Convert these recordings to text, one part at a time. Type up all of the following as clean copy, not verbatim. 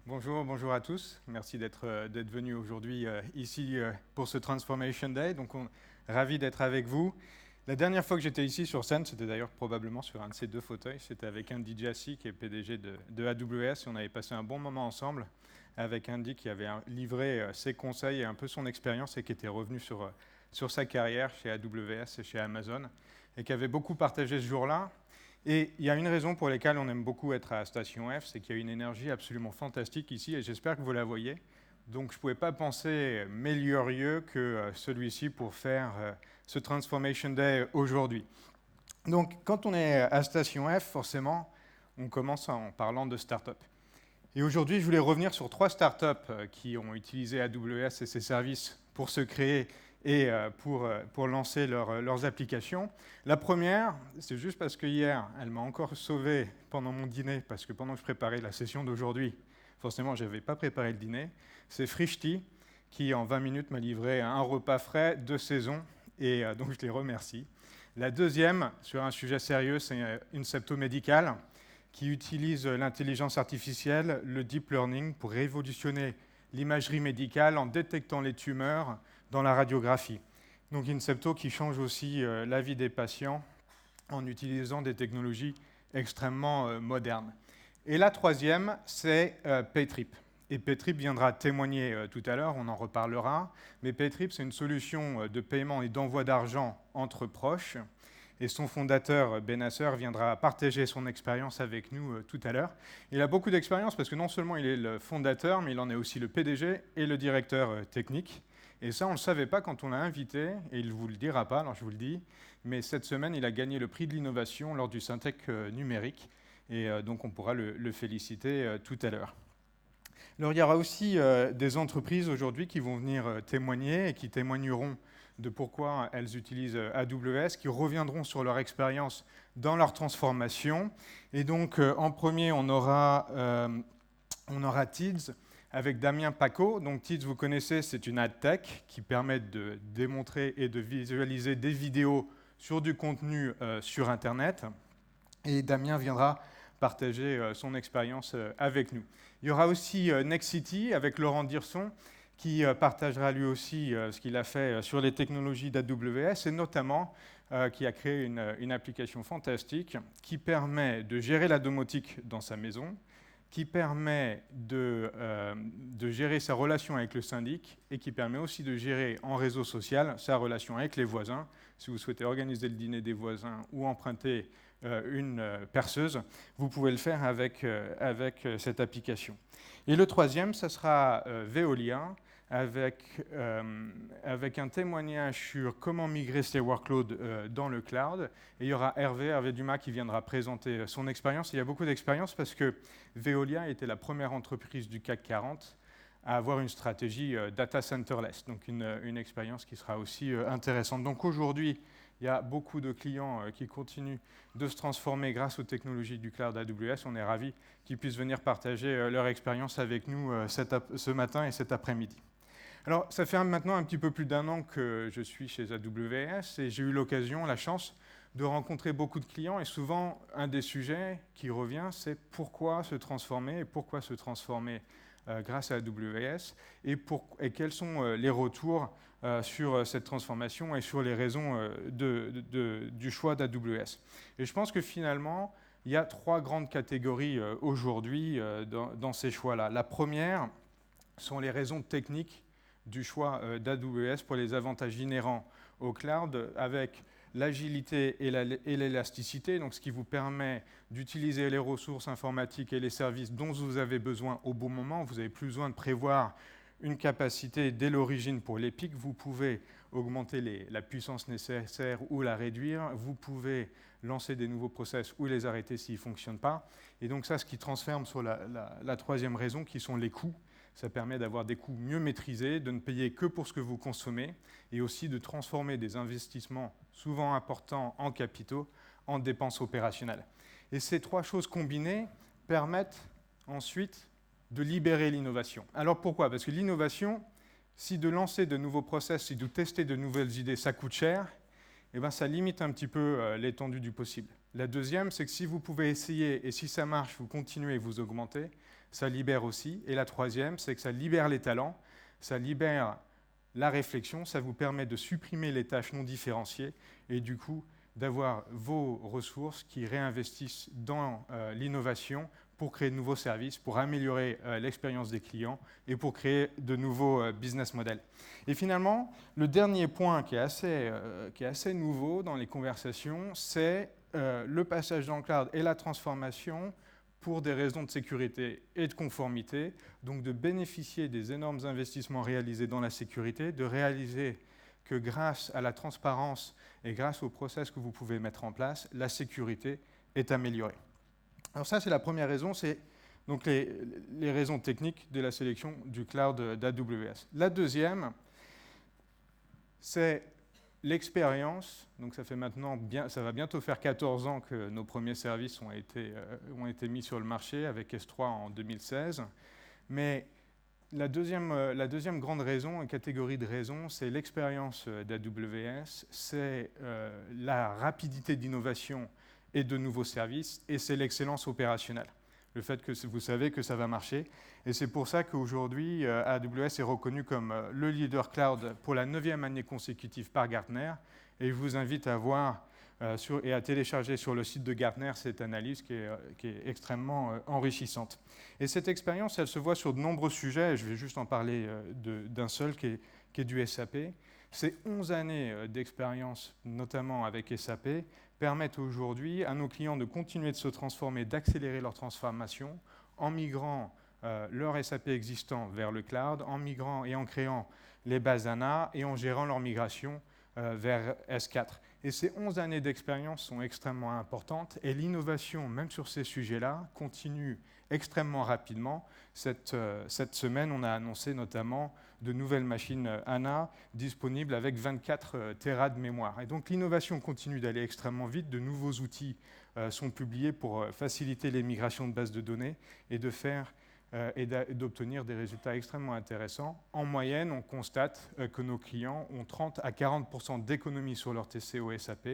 Bonjour à tous. Merci d'être venus aujourd'hui ici pour ce Transformation Day. Donc, ravi d'être avec vous. La dernière fois que j'étais ici sur scène, c'était d'ailleurs probablement sur un de ces deux fauteuils. C'était avec Andy Jassy, qui est PDG de AWS. Et on avait passé un bon moment ensemble avec Andy, qui avait livré ses conseils et un peu son expérience et qui était revenu sur sa carrière chez AWS et chez Amazon et qui avait beaucoup partagé ce jour-là. Et il y a une raison pour laquelle on aime beaucoup être à Station F, c'est qu'il y a une énergie absolument fantastique ici, et j'espère que vous la voyez. Donc je ne pouvais pas penser meilleur lieu que celui-ci pour faire ce Transformation Day aujourd'hui. Donc quand on est à Station F, forcément, on commence en parlant de start-up. Et aujourd'hui, je voulais revenir sur 3 startups qui ont utilisé AWS et ses services pour se créer et pour lancer leurs applications. La première, c'est juste parce que hier, elle m'a encore sauvé pendant mon dîner, parce que pendant que je préparais la session d'aujourd'hui, forcément, je n'avais pas préparé le dîner. C'est Frishti, qui en 20 minutes m'a livré un repas frais de saison, et donc je les remercie. La deuxième, sur un sujet sérieux, c'est une Incepto Médicale, qui utilise l'intelligence artificielle, le deep learning, pour révolutionner l'imagerie médicale en détectant les tumeurs dans la radiographie. Donc Incepto qui change aussi la vie des patients en utilisant des technologies extrêmement modernes. Et la troisième, c'est Paytrip. Et Paytrip viendra témoigner tout à l'heure, on en reparlera. Mais Paytrip, c'est une solution de paiement et d'envoi d'argent entre proches. Et son fondateur, Ben Nasser, viendra partager son expérience avec nous tout à l'heure. Il a beaucoup d'expérience parce que non seulement il est le fondateur, mais il en est aussi le PDG et le directeur technique. Et ça, on ne le savait pas quand on l'a invité, et il ne vous le dira pas, alors je vous le dis. Mais cette semaine, il a gagné le prix de l'innovation lors du Syntec numérique. Et donc, on pourra le féliciter tout à l'heure. Alors, il y aura aussi des entreprises aujourd'hui qui vont venir témoigner et qui témoigneront de pourquoi elles utilisent AWS, qui reviendront sur leur expérience dans leur transformation. Et donc, en premier, on aura TIDS avec Damien Paco. Donc, TIDS, vous connaissez, c'est une ad tech qui permet de démontrer et de visualiser des vidéos sur du contenu sur Internet. Et Damien viendra partager son expérience avec nous. Il y aura aussi Nexity avec Laurent Dirson, qui partagera lui aussi ce qu'il a fait sur les technologies d'AWS, et notamment qui a créé une application fantastique qui permet de gérer la domotique dans sa maison, qui permet de gérer sa relation avec le syndic et qui permet aussi de gérer en réseau social sa relation avec les voisins. Si vous souhaitez organiser le dîner des voisins ou emprunter une perceuse, vous pouvez le faire avec cette application. Et le troisième, ça sera Veolia, avec un témoignage sur comment migrer ces workloads dans le cloud. Et il y aura Hervé Dumas qui viendra présenter son expérience. Il y a beaucoup d'expérience parce que Veolia était la première entreprise du CAC 40 à avoir une stratégie data centerless, donc une expérience qui sera aussi intéressante. Donc aujourd'hui, il y a beaucoup de clients qui continuent de se transformer grâce aux technologies du cloud AWS. On est ravis qu'ils puissent venir partager leur expérience avec nous ce matin et cet après-midi. Alors, ça fait maintenant un petit peu plus d'1 an que je suis chez AWS et j'ai eu l'occasion, la chance, de rencontrer beaucoup de clients. Et souvent, un des sujets qui revient, c'est pourquoi se transformer et pourquoi se transformer grâce à AWS et quels sont les retours sur cette transformation et sur les raisons du choix d'AWS. Et je pense que finalement, il y a 3 grandes catégories aujourd'hui dans ces choix-là. La première sont les raisons techniques du choix d'AWS pour les avantages inhérents au cloud avec l'agilité et l'élasticité, donc ce qui vous permet d'utiliser les ressources informatiques et les services dont vous avez besoin au bon moment. Vous n'avez plus besoin de prévoir une capacité dès l'origine pour les pics. Vous pouvez augmenter la puissance nécessaire ou la réduire. Vous pouvez lancer des nouveaux process ou les arrêter s'ils ne fonctionnent pas. Et donc ça, ce qui transforme sur la troisième raison, qui sont les coûts. Ça permet d'avoir des coûts mieux maîtrisés, de ne payer que pour ce que vous consommez et aussi de transformer des investissements souvent importants en capitaux en dépenses opérationnelles. Et ces 3 choses combinées permettent ensuite de libérer l'innovation. Alors pourquoi? Parce que l'innovation, si de lancer de nouveaux process, si de tester de nouvelles idées, ça coûte cher, eh bien, ça limite un petit peu l'étendue du possible. La deuxième, c'est que si vous pouvez essayer et si ça marche, vous continuez et vous augmentez, ça libère aussi. Et la troisième, c'est que ça libère les talents, ça libère la réflexion, ça vous permet de supprimer les tâches non différenciées et du coup d'avoir vos ressources qui réinvestissent dans l'innovation pour créer de nouveaux services, pour améliorer l'expérience des clients et pour créer de nouveaux business models. Et finalement, le dernier point qui est assez nouveau dans les conversations, c'est le passage dans le cloud et la transformation pour des raisons de sécurité et de conformité, donc de bénéficier des énormes investissements réalisés dans la sécurité, de réaliser que grâce à la transparence et grâce aux process que vous pouvez mettre en place, la sécurité est améliorée. Alors ça, c'est la première raison, c'est donc les raisons techniques de la sélection du cloud d'AWS. La deuxième, c'est l'expérience. Donc ça va bientôt faire 14 ans que nos premiers services ont été mis sur le marché avec S3 en 2016. Mais la deuxième grande raison, catégorie de raisons, c'est l'expérience d'AWS, c'est la rapidité d'innovation et de nouveaux services, et c'est l'excellence opérationnelle. Le fait que vous savez que ça va marcher. Et c'est pour ça qu'aujourd'hui, AWS est reconnu comme le leader cloud pour la 9e année consécutive par Gartner. Et je vous invite à voir et à télécharger sur le site de Gartner cette analyse qui est extrêmement enrichissante. Et cette expérience, elle se voit sur de nombreux sujets. Je vais juste en parler d'un seul qui est du SAP. Ces 11 années d'expérience, notamment avec SAP, permettent aujourd'hui à nos clients de continuer de se transformer, d'accélérer leur transformation en migrant leur SAP existant vers le cloud, en migrant et en créant les bases ANA et en gérant leur migration vers S4. Et ces 11 années d'expérience sont extrêmement importantes et l'innovation, même sur ces sujets-là, continue extrêmement rapidement. Cette semaine, on a annoncé notamment de nouvelles machines ANA disponibles avec 24 Tera de mémoire. Et donc l'innovation continue d'aller extrêmement vite. De nouveaux outils sont publiés pour faciliter les migrations de bases de données et d'obtenir des résultats extrêmement intéressants. En moyenne, on constate que nos clients ont 30 à 40% d'économie sur leur TCO SAP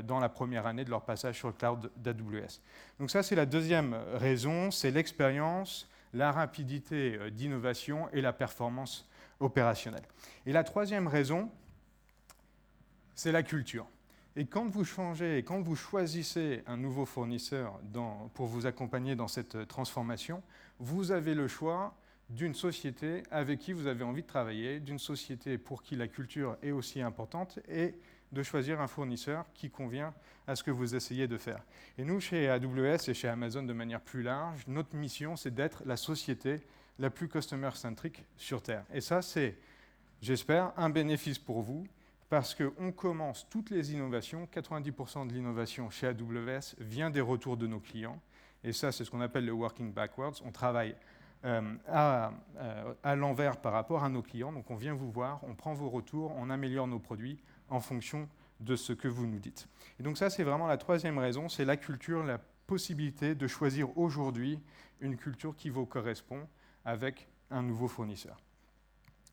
dans la première année de leur passage sur le cloud d'AWS. Donc ça, c'est la deuxième raison, c'est l'expérience, la rapidité d'innovation et la performance opérationnelle. Et la troisième raison, c'est la culture. Et quand vous changez, quand vous choisissez un nouveau fournisseur pour vous accompagner dans cette transformation, vous avez le choix d'une société avec qui vous avez envie de travailler, d'une société pour qui la culture est aussi importante et de choisir un fournisseur qui convient à ce que vous essayez de faire. Et nous, chez AWS et chez Amazon de manière plus large, notre mission, c'est d'être la société la plus customer-centric sur Terre. Et ça, c'est, j'espère, un bénéfice pour vous, parce qu'on commence toutes les innovations, 90% de l'innovation chez AWS vient des retours de nos clients. Et ça, c'est ce qu'on appelle le working backwards. On travaille à l'envers par rapport à nos clients. Donc on vient vous voir, on prend vos retours, on améliore nos produits en fonction de ce que vous nous dites. Et donc ça, c'est vraiment la troisième raison, c'est la culture, la possibilité de choisir aujourd'hui une culture qui vous correspond avec un nouveau fournisseur.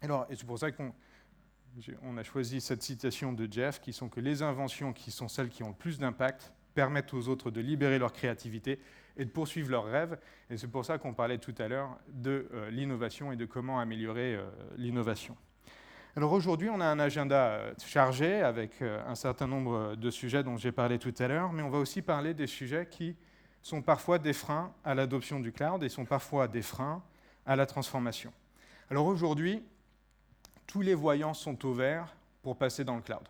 Alors, et c'est pour ça qu'on a choisi cette citation de Jeff, qui sont que les inventions qui sont celles qui ont le plus d'impact permettent aux autres de libérer leur créativité et de poursuivre leurs rêves. Et c'est pour ça qu'on parlait tout à l'heure de l'innovation et de comment améliorer l'innovation. Alors aujourd'hui, on a un agenda chargé avec un certain nombre de sujets dont j'ai parlé tout à l'heure, mais on va aussi parler des sujets qui sont parfois des freins à l'adoption du cloud et sont parfois des freins à la transformation. Alors aujourd'hui, tous les voyants sont au vert pour passer dans le cloud.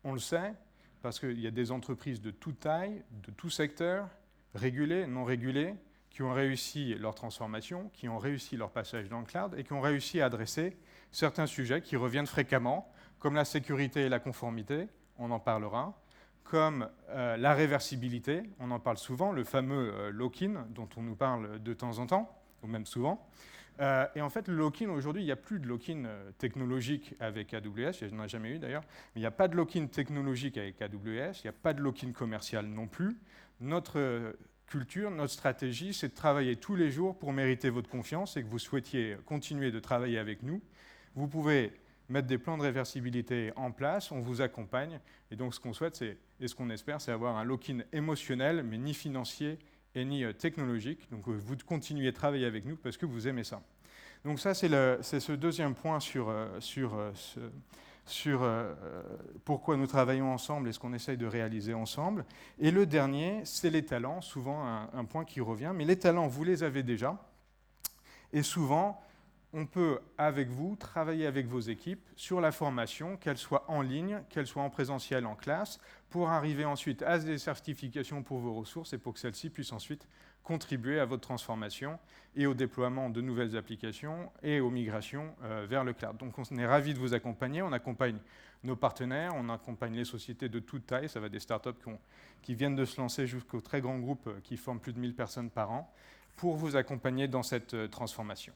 On le sait parce qu'il y a des entreprises de toute taille, de tout secteur, régulées, non régulées, qui ont réussi leur transformation, qui ont réussi leur passage dans le cloud et qui ont réussi à adresser certains sujets qui reviennent fréquemment, comme la sécurité et la conformité, on en parlera, comme la réversibilité, on en parle souvent, le fameux lock-in dont on nous parle de temps en temps, ou même souvent. Et en fait, le lock-in, aujourd'hui, il n'y a plus de lock-in technologique avec AWS, il n'y en a jamais eu d'ailleurs, mais il n'y a pas de lock-in technologique avec AWS, il n'y a pas de lock-in commercial non plus. Notre culture, notre stratégie, c'est de travailler tous les jours pour mériter votre confiance et que vous souhaitiez continuer de travailler avec nous. Vous pouvez mettre des plans de réversibilité en place, on vous accompagne. Et donc, ce qu'on souhaite et ce qu'on espère, c'est avoir un lock-in émotionnel, mais ni financier et ni technologique. Donc vous continuez à travailler avec nous parce que vous aimez ça. Donc ça, c'est ce deuxième point sur pourquoi nous travaillons ensemble et ce qu'on essaye de réaliser ensemble. Et le dernier, c'est les talents, souvent un point qui revient. Mais les talents, vous les avez déjà. Et souvent, on peut, avec vous, travailler avec vos équipes sur la formation, qu'elle soit en ligne, qu'elle soit en présentiel en classe, pour arriver ensuite à des certifications pour vos ressources et pour que celles-ci puissent ensuite contribuer à votre transformation et au déploiement de nouvelles applications et aux migrations vers le cloud. Donc on est ravis de vous accompagner, on accompagne nos partenaires, on accompagne les sociétés de toute taille, ça va des startups qui viennent de se lancer jusqu'aux très grands groupes qui forment plus de 1000 personnes par an, pour vous accompagner dans cette transformation.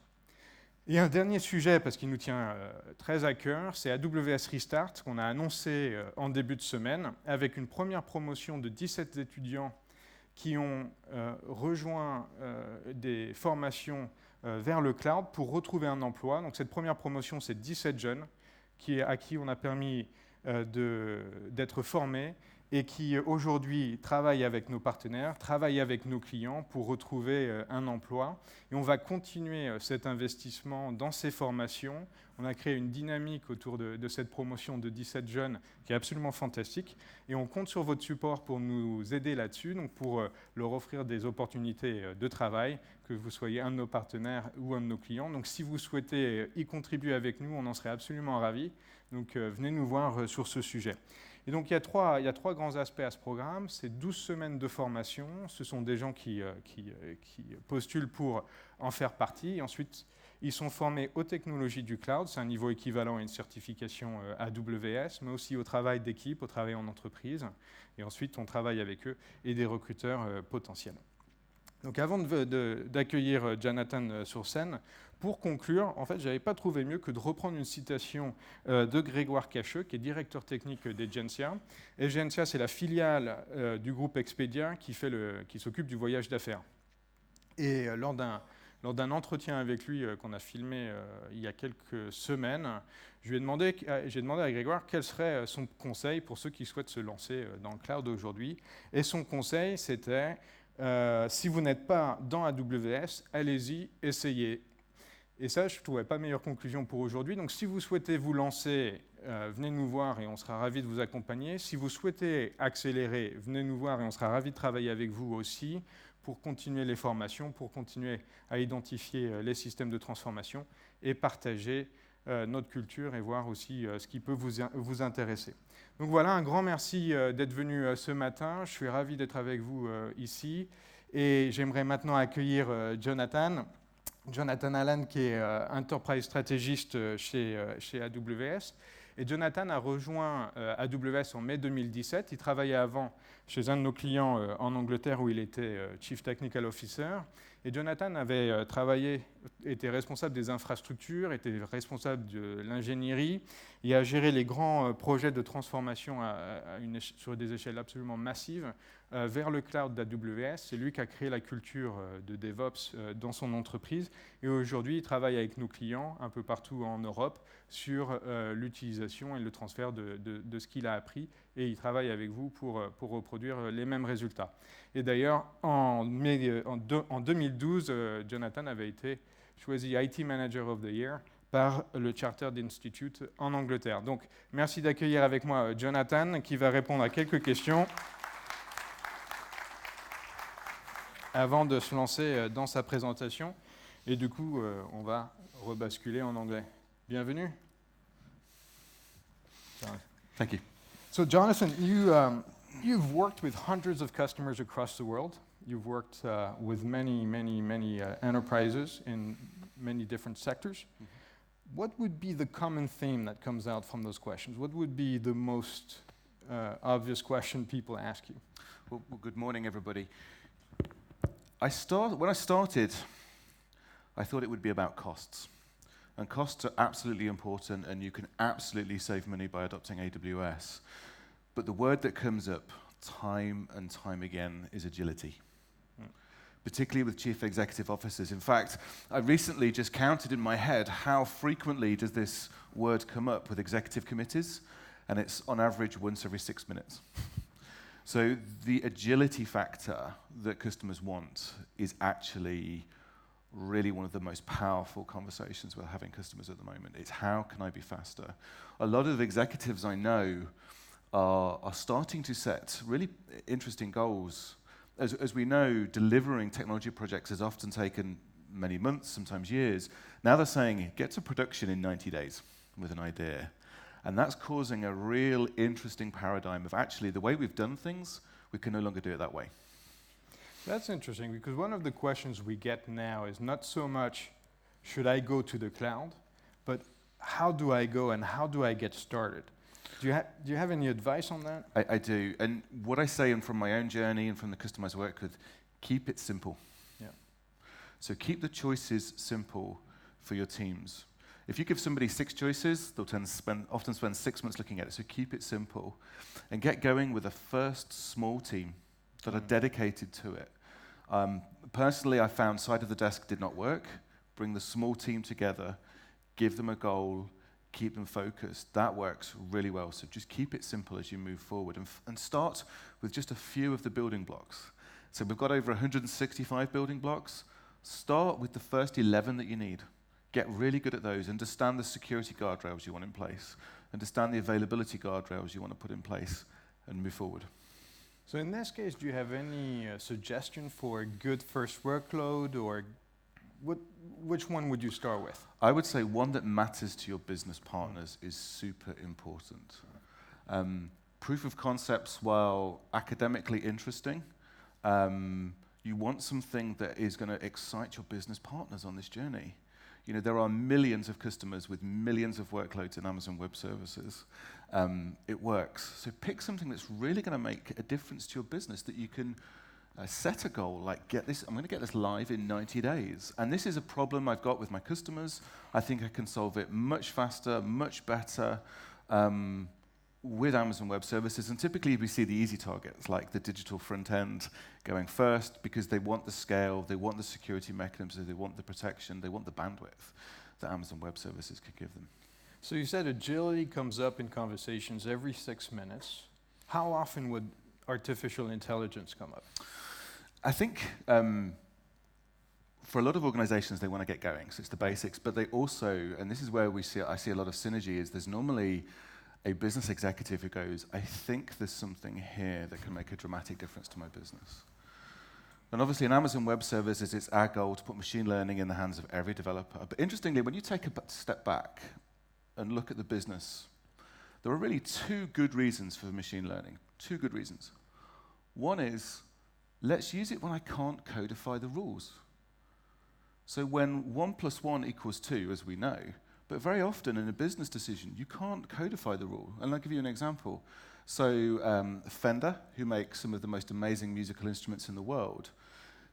Et un dernier sujet, parce qu'il nous tient très à cœur, c'est AWS Restart, qu'on a annoncé en début de semaine, avec une première promotion de 17 étudiants qui ont rejoint des formations vers le cloud pour retrouver un emploi. Donc cette première promotion, c'est 17 jeunes à qui on a permis d'être formés et qui aujourd'hui travaillent avec nos partenaires, travaillent avec nos clients pour retrouver un emploi. Et on va continuer cet investissement dans ces formations. On a créé une dynamique autour de cette promotion de 17 jeunes qui est absolument fantastique. Et on compte sur votre support pour nous aider là-dessus, donc pour leur offrir des opportunités de travail, que vous soyez un de nos partenaires ou un de nos clients. Donc si vous souhaitez y contribuer avec nous, on en serait absolument ravis. Donc venez nous voir sur ce sujet. Et donc, il y a trois grands aspects à ce programme. C'est 12 semaines de formation. Ce sont des gens qui postulent pour en faire partie. Et ensuite, ils sont formés aux technologies du cloud. C'est un niveau équivalent à une certification AWS, mais aussi au travail d'équipe, au travail en entreprise. Et ensuite, on travaille avec eux et des recruteurs potentiels. Donc, avant d'accueillir Jonathan sur scène, pour conclure, en fait, je n'avais pas trouvé mieux que de reprendre une citation de Grégoire Cacheux, qui est directeur technique d'Egencia. Egencia, c'est la filiale du groupe Expedia qui s'occupe du voyage d'affaires. Et lors d'un entretien avec lui qu'on a filmé il y a quelques semaines, j'ai demandé à Grégoire quel serait son conseil pour ceux qui souhaitent se lancer dans le cloud aujourd'hui. Et son conseil, c'était si vous n'êtes pas dans AWS, allez-y, essayez. Et ça, je ne trouvais pas meilleure conclusion pour aujourd'hui. Donc, si vous souhaitez vous lancer, venez nous voir et on sera ravis de vous accompagner. Si vous souhaitez accélérer, venez nous voir et on sera ravis de travailler avec vous aussi pour continuer les formations, pour continuer à identifier les systèmes de transformation et partager notre culture et voir aussi ce qui peut vous intéresser. Donc voilà, un grand merci d'être venu ce matin. Je suis ravi d'être avec vous ici. Et j'aimerais maintenant accueillir Jonathan Allen, qui est Enterprise Strategist chez AWS. Et Jonathan a rejoint AWS en mai 2017. Il travaillait avant chez un de nos clients en Angleterre où il était Chief Technical Officer. Et Jonathan avait était responsable des infrastructures, était responsable de l'ingénierie et a géré les grands projets de transformation sur des échelles absolument massives vers le cloud d'AWS. C'est lui qui a créé la culture de DevOps dans son entreprise. Et aujourd'hui, il travaille avec nos clients un peu partout en Europe sur l'utilisation et le transfert de ce qu'il a appris. Et il travaille avec vous pour reproduire les mêmes résultats. Et d'ailleurs, en 2012, Jonathan avait été choisi IT Manager of the Year par le Chartered Institute en Angleterre. Donc, merci d'accueillir avec moi Jonathan, qui va répondre à quelques questions avant de se lancer dans sa présentation. Et du coup, on va rebasculer en anglais. Bienvenue. Thank you. So, Jonathan, you've worked with hundreds of customers across the world. You've worked with many enterprises in many different sectors. Mm-hmm. What would be the common theme that comes out from those questions? What would be the most obvious question people ask you? Well, good morning, everybody. When I started, I thought it would be about costs. And costs are absolutely important, and you can absolutely save money by adopting AWS. But the word that comes up time and time again is agility, particularly with chief executive officers. In fact, I recently just counted in my head how frequently does this word come up with executive committees, and it's on average once every 6 minutes. So the agility factor that customers want is actually really one of the most powerful conversations we're having customers at the moment. It's how can I be faster? A lot of executives I know are starting to set really interesting goals. As we know, delivering technology projects has often taken many months, sometimes years. Now they're saying, get to production in 90 days with an idea. And that's causing a real interesting paradigm of actually the way we've done things, we can no longer do it that way. That's interesting, because one of the questions we get now is not so much, should I go to the cloud, but how do I go and how do I get started? Do you have any advice on that? I do. And what I say, and from my own journey and from the customers I work with, keep it simple. Yeah. So keep the choices simple for your teams. If you give somebody 6 choices, they'll often spend 6 months looking at it. So keep it simple. And get going with a first small team that are dedicated to it. Personally, I found side of the desk did not work. Bring the small team together, give them a goal, keep them focused. That works really well. So just keep it simple as you move forward and start with just a few of the building blocks. So we've got over 165 building blocks. Start with the first 11 that you need. Get really good at those. Understand the security guardrails you want in place. Understand the availability guardrails you want to put in place and move forward. So in this case, do you have any suggestion for a good first workload, or which one would you start with? I would say one that matters to your business partners is super important. Proof of concepts, while academically interesting, you want something that is going to excite your business partners on this journey. You know, there are millions of customers with millions of workloads in Amazon Web Services. It works. So pick something that's really going to make a difference to your business, that you can set a goal, like I'm going to get this live in 90 days. And this is a problem I've got with my customers. I think I can solve it much faster, much better with Amazon Web Services. And typically we see the easy targets, like the digital front end going first, because they want the scale, they want the security mechanisms, they want the protection, they want the bandwidth that Amazon Web Services could give them. So you said agility comes up in conversations every 6 minutes. How often would artificial intelligence come up? I think for a lot of organizations, they want to get going, so it's the basics, but they also, and this is where I see a lot of synergy, is there's normally a business executive who goes, I think there's something here that can make a dramatic difference to my business. And obviously in Amazon Web Services, it's our goal to put machine learning in the hands of every developer. But interestingly, when you take a step back and look at the business, there are really 2 good reasons for machine learning. 2 good reasons. One is, let's use it when I can't codify the rules. So when 1 + 1 = 2, as we know, but very often in a business decision, you can't codify the rule. And I'll give you an example. So Fender, who makes some of the most amazing musical instruments in the world,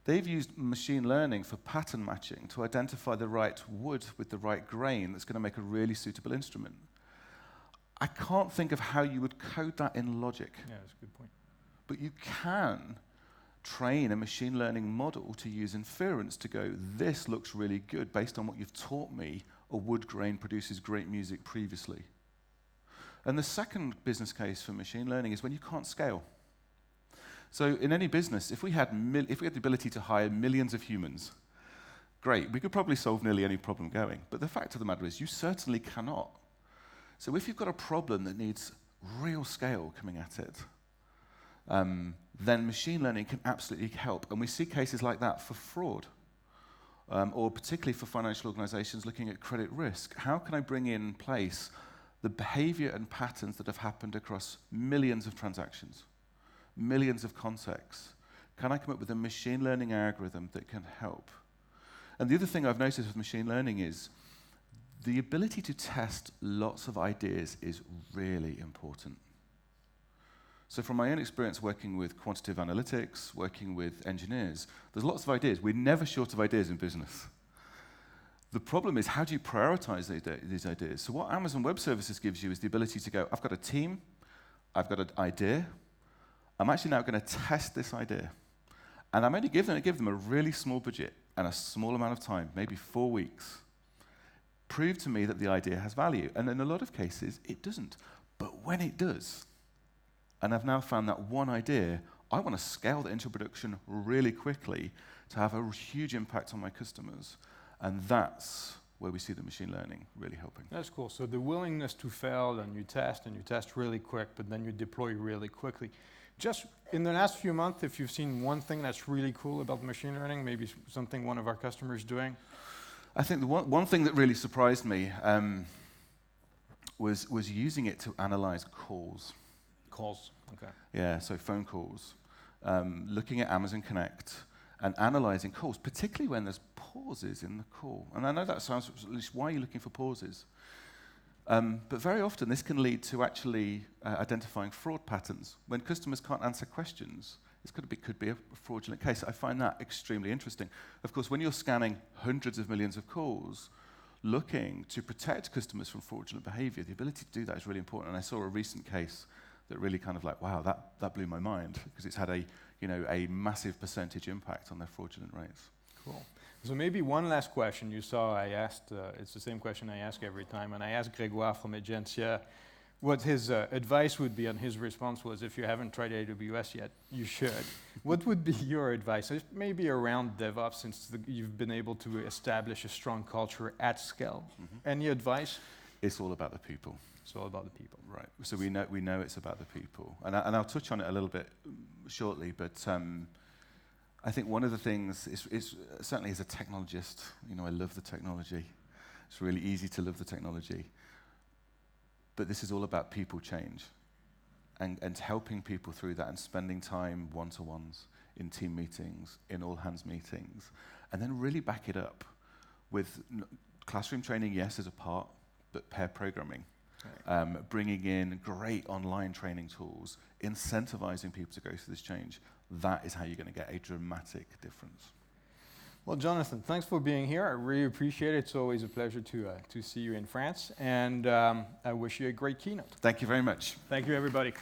they've used machine learning for pattern matching to identify the right wood with the right grain that's going to make a really suitable instrument. I can't think of how you would code that in logic. Yeah, that's a good point. But you can train a machine learning model to use inference to go, this looks really good based on what you've taught me. A wood grain produces great music previously. And the second business case for machine learning is when you can't scale. So in any business, if we had the ability to hire millions of humans, great, we could probably solve nearly any problem going. But the fact of the matter is, you certainly cannot. So if you've got a problem that needs real scale coming at it, then machine learning can absolutely help. And we see cases like that for fraud. Or particularly for financial organizations looking at credit risk. How can I bring in place the behavior and patterns that have happened across millions of transactions, millions of contexts? Can I come up with a machine learning algorithm that can help? And the other thing I've noticed with machine learning is the ability to test lots of ideas is really important. So from my own experience working with quantitative analytics, working with engineers, there's lots of ideas. We're never short of ideas in business. The problem is, how do you prioritize these ideas? So what Amazon Web Services gives you is the ability to go, I've got a team, I've got an idea, I'm actually now going to test this idea. And I'm only give them a really small budget and a small amount of time, maybe 4 weeks. Prove to me that the idea has value. And in a lot of cases, it doesn't. But when it does, And I've now found that one idea, I want to scale that into production really quickly to have a huge impact on my customers. And that's where we see the machine learning really helping. That's cool. So the willingness to fail, and you test really quick, but then you deploy really quickly. Just in the last few months, if you've seen one thing that's really cool about machine learning, maybe something one of our customers is doing? I think the one thing that really surprised me was using it to analyze calls. Calls, okay. Yeah, so phone calls. Looking at Amazon Connect and analyzing calls, particularly when there's pauses in the call. And I know that sounds, at least, why are you looking for pauses? But very often this can lead to actually identifying fraud patterns. When customers can't answer questions, this could be a fraudulent case. I find that extremely interesting. Of course, when you're scanning hundreds of millions of calls, looking to protect customers from fraudulent behavior, the ability to do that is really important. And I saw a recent case that really kind of like, wow, that blew my mind, because it's had a massive percentage impact on their fraudulent rates. Cool. So maybe one last question. You saw I asked, it's the same question I ask every time, and I asked Grégoire from Egencia what his advice would be, and his response was, if you haven't tried AWS yet, you should. What would be your advice? Maybe around DevOps, since you've been able to establish a strong culture at scale. Mm-hmm. Any advice? It's all about the people. It's all about the people. Right. So we know it's about the people. And I'll touch on it a little bit shortly, but I think one of the things is certainly as a technologist, I love the technology. It's really easy to love the technology. But this is all about people change and helping people through that and spending time one-to-ones in team meetings, in all-hands meetings, and then really back it up with classroom training, yes, as a part, but pair programming. Right. Bringing in great online training tools, incentivizing people to go through this change. That is how you're going to get a dramatic difference. Well, Jonathan, thanks for being here. I really appreciate it. It's always a pleasure to see you in France, and I wish you a great keynote. Thank you very much. Thank you, everybody.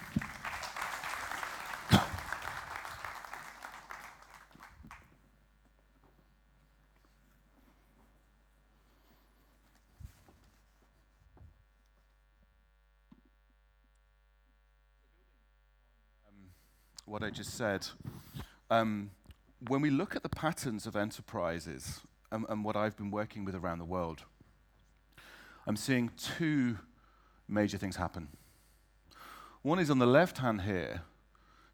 What I just said, when we look at the patterns of enterprises and what I've been working with around the world, I'm seeing two major things happen. One is on the left hand here,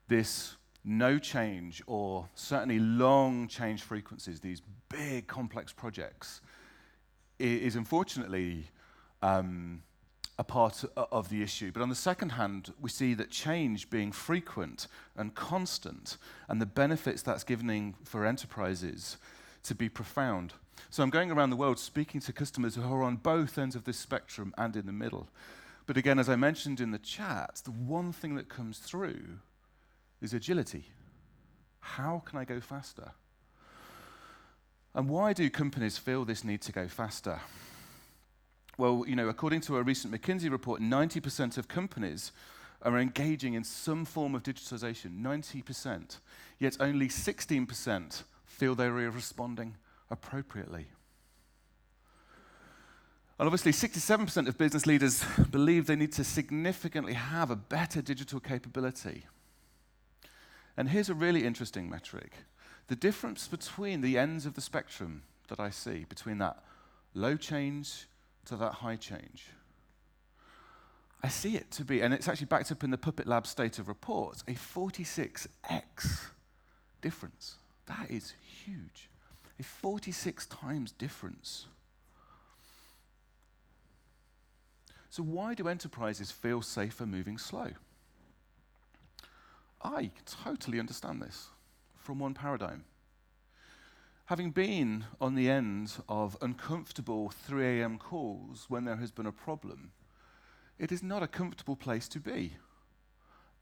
this no change, or certainly long change frequencies, these big complex projects, is unfortunately a part of the issue. But on the second hand, we see that change being frequent and constant, and the benefits that's giving for enterprises to be profound. So I'm going around the world speaking to customers who are on both ends of this spectrum and in the middle. But again, as I mentioned in the chat, the one thing that comes through is agility. How can I go faster? And why do companies feel this need to go faster? Well, according to a recent McKinsey report, 90% of companies are engaging in some form of digitization, 90%. Yet only 16% feel they are responding appropriately. And obviously, 67% of business leaders believe they need to significantly have a better digital capability. And here's a really interesting metric. The difference between the ends of the spectrum that I see, between that low change to that high change, I see it to be, and it's actually backed up in the Puppet Lab State of Reports, a 46x difference. That is huge. A 46 times difference. So why do enterprises feel safer moving slow? I totally understand this from one paradigm. Having been on the end of uncomfortable 3 a.m. calls when there has been a problem, it is not a comfortable place to be.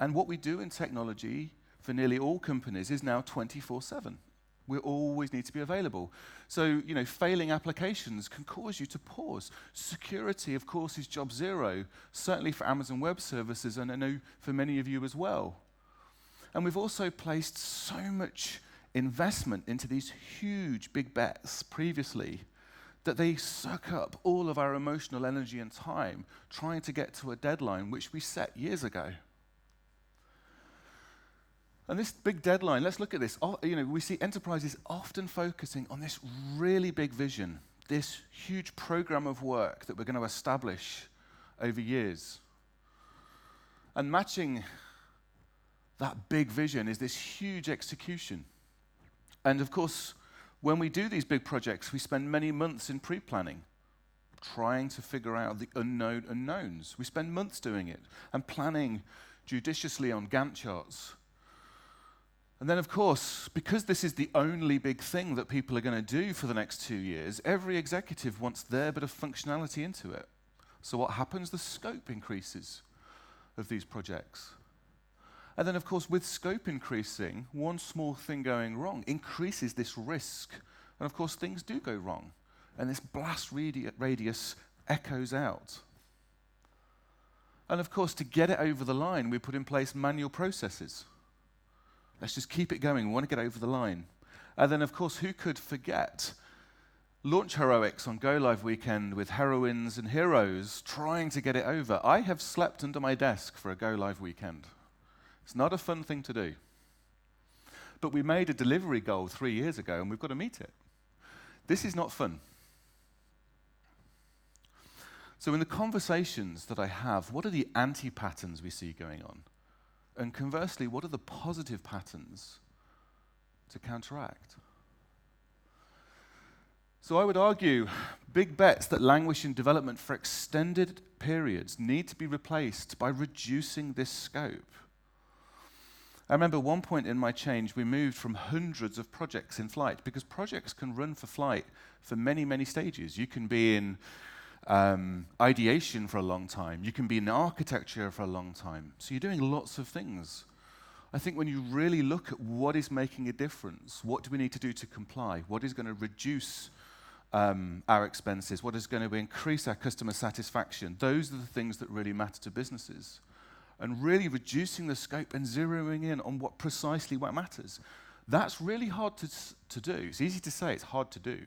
And what we do in technology for nearly all companies is now 24/7. We always need to be available. So, failing applications can cause you to pause. Security, of course, is job zero, certainly for Amazon Web Services, and I know for many of you as well. And we've also placed so much investment into these huge big bets previously that they suck up all of our emotional energy and time trying to get to a deadline which we set years ago. And this big deadline, let's look at this. We see enterprises often focusing on this really big vision, this huge program of work that we're going to establish over years. And matching that big vision is this huge execution. And of course, when we do these big projects, we spend many months in pre-planning, trying to figure out the unknown unknowns. We spend months doing it and planning judiciously on Gantt charts. And then, of course, because this is the only big thing that people are going to do for the next 2 years, every executive wants their bit of functionality into it. So what happens? The scope increases of these projects. And then, of course, with scope increasing, one small thing going wrong increases this risk. And, of course, things do go wrong. And this blast radius echoes out. And, of course, to get it over the line, we put in place manual processes. Let's just keep it going. We want to get over the line. And then, of course, who could forget launch heroics on Go Live weekend with heroines and heroes trying to get it over? I have slept under my desk for a Go Live weekend. It's not a fun thing to do. But we made a delivery goal 3 years ago, and we've got to meet it. This is not fun. So in the conversations that I have, what are the anti-patterns we see going on? And conversely, what are the positive patterns to counteract? So I would argue big bets that languish in development for extended periods need to be replaced by reducing this scope. I remember one point in my change, we moved from hundreds of projects in flight, because projects can run for flight for many, many stages. You can be in ideation for a long time. You can be in architecture for a long time. So you're doing lots of things. I think when you really look at what is making a difference, what do we need to do to comply, what is going to reduce our expenses, what is going to increase our customer satisfaction, those are the things that really matter to businesses. And really reducing the scope and zeroing in on what precisely what matters. That's really hard to do. It's easy to say, it's hard to do.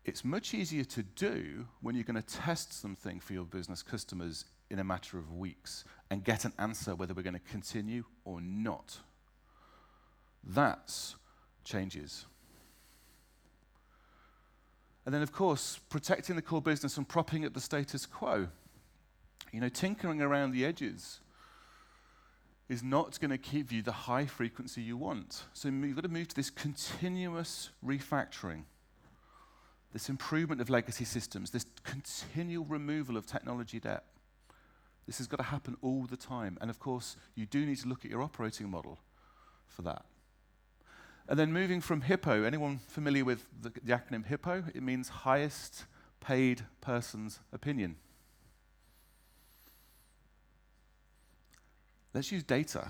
It's much easier to do when you're going to test something for your business customers in a matter of weeks and get an answer whether we're going to continue or not. That's changes. And then, of course, protecting the core business and propping up the status quo. Tinkering around the edges is not going to give you the high frequency you want. So you've got to move to this continuous refactoring, this improvement of legacy systems, this continual removal of technology debt. This has got to happen all the time. And of course, you do need to look at your operating model for that. And then moving from HIPPO, anyone familiar with the acronym HIPPO? It means highest paid person's opinion. Let's use data.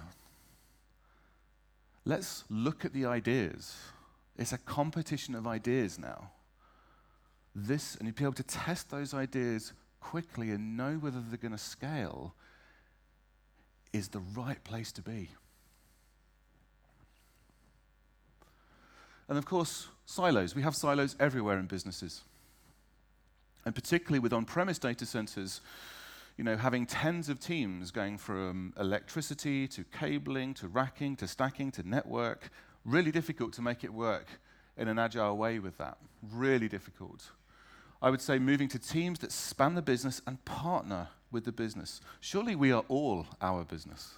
Let's look at the ideas. It's a competition of ideas now. And you'd be able to test those ideas quickly and know whether they're going to scale is the right place to be. And of course, silos. We have silos everywhere in businesses. And particularly with on-premise data centers, having tens of teams going from electricity to cabling to racking to stacking to network, really difficult to make it work in an agile way with that. Really difficult. I would say moving to teams that span the business and partner with the business. Surely we are all our business.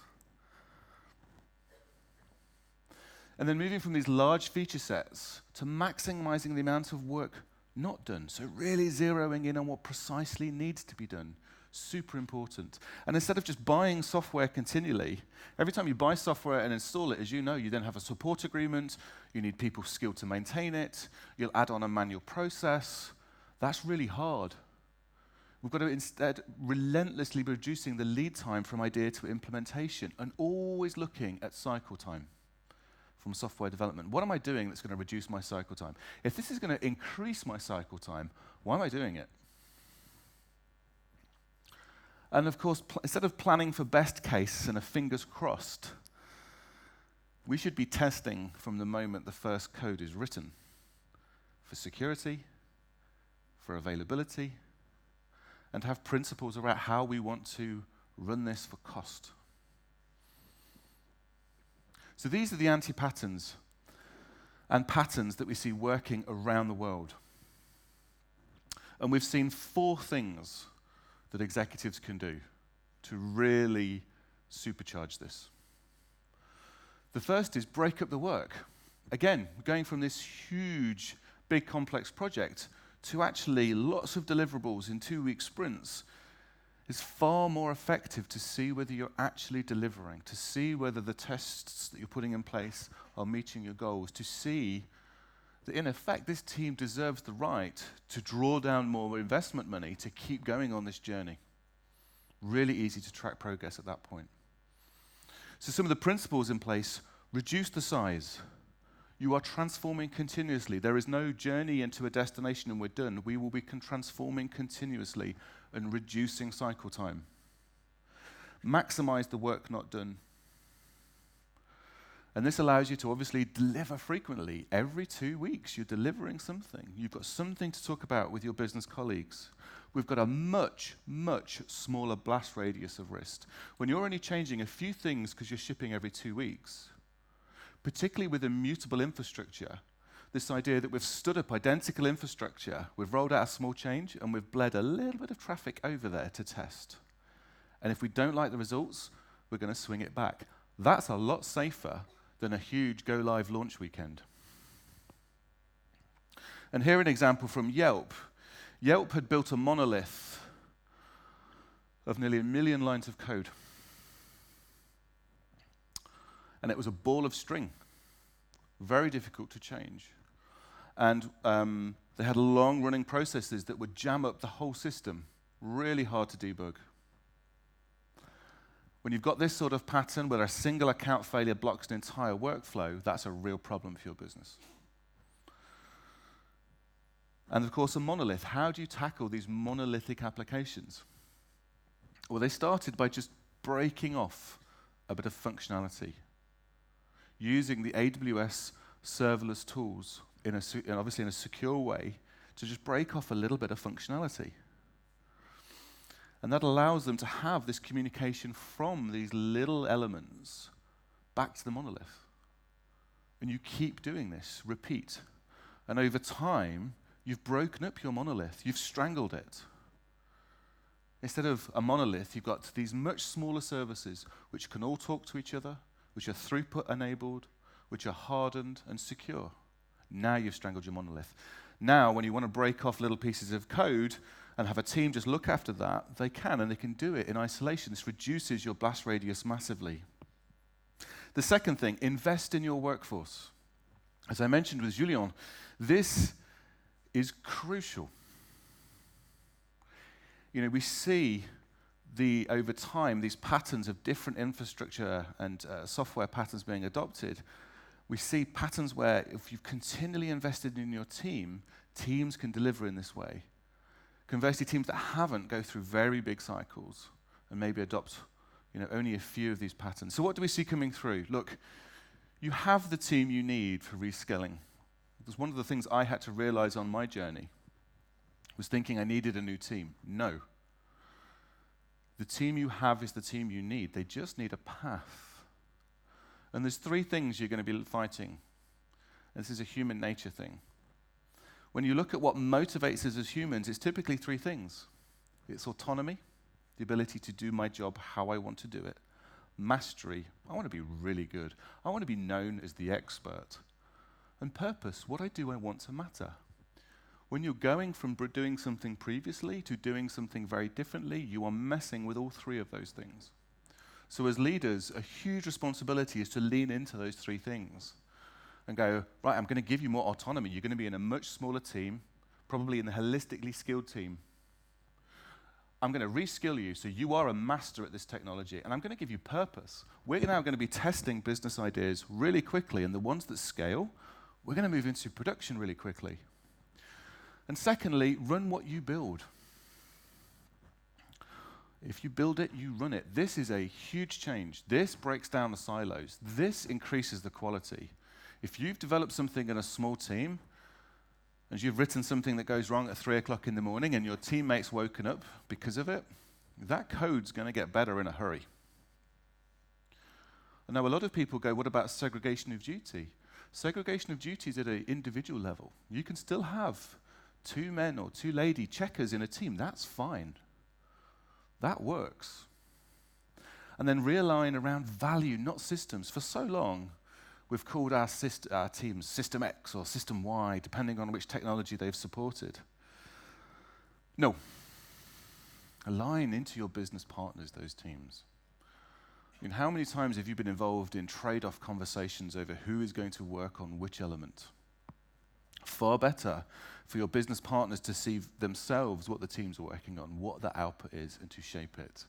And then moving from these large feature sets to maximizing the amount of work not done. So really zeroing in on what precisely needs to be done. Super important. And instead of just buying software continually, every time you buy software and install it, as you know, you then have a support agreement, you need people skilled to maintain it, you'll add on a manual process. That's really hard. We've got to instead relentlessly reducing the lead time from idea to implementation and always looking at cycle time from software development. What am I doing that's going to reduce my cycle time? If this is going to increase my cycle time, why am I doing it? And of course, instead of planning for best case and a fingers crossed, we should be testing from the moment the first code is written for security, for availability, and have principles about how we want to run this for cost. So these are the anti-patterns and patterns that we see working around the world. And we've seen 4 things that executives can do to really supercharge this. The first is break up the work. Again, going from this huge, big, complex project to actually lots of deliverables in 2-week sprints is far more effective to see whether you're actually delivering, to see whether the tests that you're putting in place are meeting your goals, to see that in effect this team deserves the right to draw down more investment money to keep going on this journey. Really easy to track progress at that point. So some of the principles in place: reduce the size. You are transforming continuously. There is no journey into a destination and we're done. We will be transforming continuously and reducing cycle time. Maximize the work not done. And this allows you to obviously deliver frequently. Every 2 weeks, you're delivering something. You've got something to talk about with your business colleagues. We've got a much, much smaller blast radius of risk. When you're only changing a few things because you're shipping every 2 weeks, particularly with immutable infrastructure, this idea that we've stood up identical infrastructure, we've rolled out a small change, and we've bled a little bit of traffic over there to test. And if we don't like the results, we're going to swing it back. That's a lot safer than a huge go-live launch weekend. And here an example from Yelp. Yelp had built a monolith of nearly 1 million lines of code. And it was a ball of string, very difficult to change. And they had long-running processes that would jam up the whole system, really hard to debug. When you've got this sort of pattern where a single account failure blocks an entire workflow, that's a real problem for your business. And of course, a monolith. How do you tackle these monolithic applications? Well, they started by just breaking off a bit of functionality, using the AWS serverless tools obviously in a secure way to just break off a little bit of functionality. And that allows them to have this communication from these little elements back to the monolith. And you keep doing this, repeat. And over time, you've broken up your monolith. You've strangled it. Instead of a monolith, you've got these much smaller services which can all talk to each other, which are throughput enabled, which are hardened and secure. Now you've strangled your monolith. Now, when you want to break off little pieces of code and have a team just look after that, they can, and they can do it in isolation. This reduces your blast radius massively. The second thing, invest in your workforce. As I mentioned with Julien, this is crucial. You know, we see over time, these patterns of different infrastructure and software patterns being adopted. We see patterns where if you've continually invested in your team, teams can deliver in this way. Conversely, teams that haven't go through very big cycles and maybe adopt only a few of these patterns. So what do we see coming through? Look, you have the team you need for reskilling. It was one of the things I had to realize on my journey, was thinking I needed a new team. No. The team you have is the team you need. They just need a path. And there's 3 things you're going to be fighting. This is a human nature thing. When you look at what motivates us as humans, it's typically 3 things. It's autonomy, the ability to do my job how I want to do it. Mastery, I want to be really good. I want to be known as the expert. And purpose, what I do I want to matter. When you're going from doing something previously to doing something very differently, you are messing with all 3 of those things. So as leaders, a huge responsibility is to lean into those 3 things and go, right, I'm going to give you more autonomy. You're going to be in a much smaller team, probably in a holistically skilled team. I'm going to reskill you so you are a master at this technology, and I'm going to give you purpose. We're now going to be testing business ideas really quickly, and the ones that scale, we're going to move into production really quickly. And secondly, run what you build. If you build it, you run it. This is a huge change. This breaks down the silos. This increases the quality. If you've developed something in a small team, and you've written something that goes wrong at 3 o'clock in the morning, and your teammate's woken up because of it, that code's going to get better in a hurry. And now a lot of people go, what about segregation of duty? Segregation of duty is at an individual level. You can still have 2 men or 2 lady checkers in a team. That's fine. That works. And then realign around value, not systems. For so long, we've called our teams System X or System Y, depending on which technology they've supported. No. Align into your business partners, those teams. I mean, how many times have you been involved in trade-off conversations over who is going to work on which element? Far better for your business partners to see themselves what the teams are working on, what the output is, and to shape it.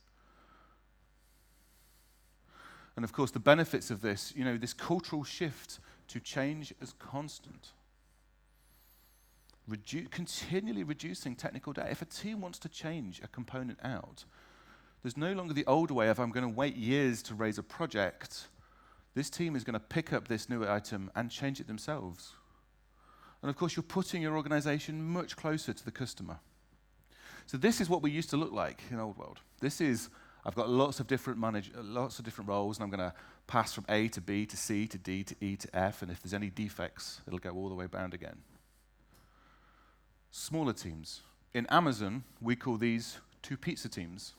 And of course, the benefits of this, this cultural shift to change as constant. Continually reducing technical debt. If a team wants to change a component out, there's no longer the old way of I'm going to wait years to raise a project. This team is going to pick up this new item and change it themselves. And of course, you're putting your organization much closer to the customer. So this is what we used to look like in Old World. This is, I've got lots of different roles, and I'm going to pass from A to B to C to D to E to F, and if there's any defects, it'll go all the way down again. Smaller teams. In Amazon, we call these 2 pizza teams.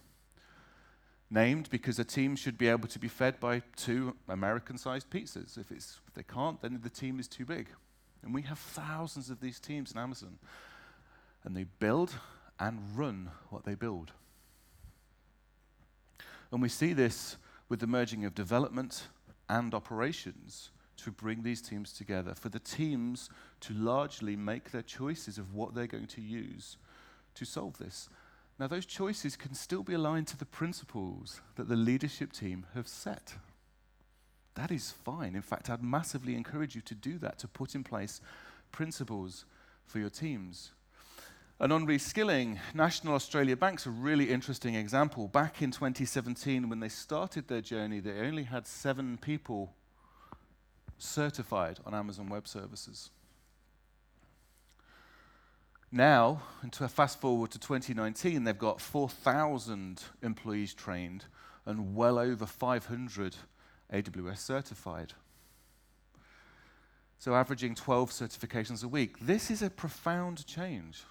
Named because a team should be able to be fed by 2 American-sized pizzas. If they can't, then the team is too big. And we have thousands of these teams in Amazon. And they build and run what they build. And we see this with the merging of development and operations to bring these teams together, for the teams to largely make their choices of what they're going to use to solve this. Now, those choices can still be aligned to the principles that the leadership team have set. That is fine. In fact, I'd massively encourage you to do that, to put in place principles for your teams. And on reskilling, National Australia Bank's a really interesting example. Back in 2017, when they started their journey, they only had 7 people certified on Amazon Web Services. Now, fast forward to 2019, they've got 4,000 employees trained and well over 500 AWS certified. So averaging 12 certifications a week. This is a profound change.